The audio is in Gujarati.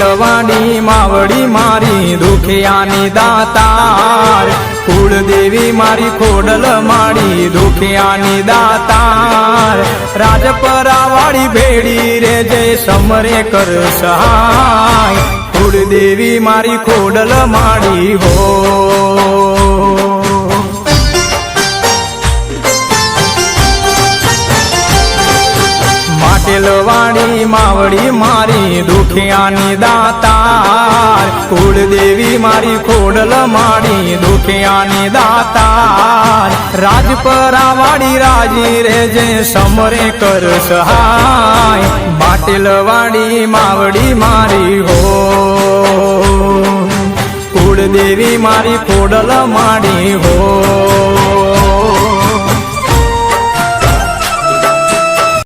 પાટેલવાડી માવડી મારી દુખિયાની દાતાર કુળદેવી મારી ખોડલ માડી દુખિયાની દાતાર રાજપરાવાળી ભેડી રે જય સમરે કર સહાય કુળદેવી મારી ખોડલ માડી હો પાટેલવાડી માવડી મારી દુખિયાની દાતાર કુળદેવી મારી ખોડલ માડી દુખિયાની દાતાર રાજપરાવાળી રાજી રે જે સમરે કર સહાય પાટેલવાડી માવડી મારી હો કુળદેવી મારી ખોડલ માડી હો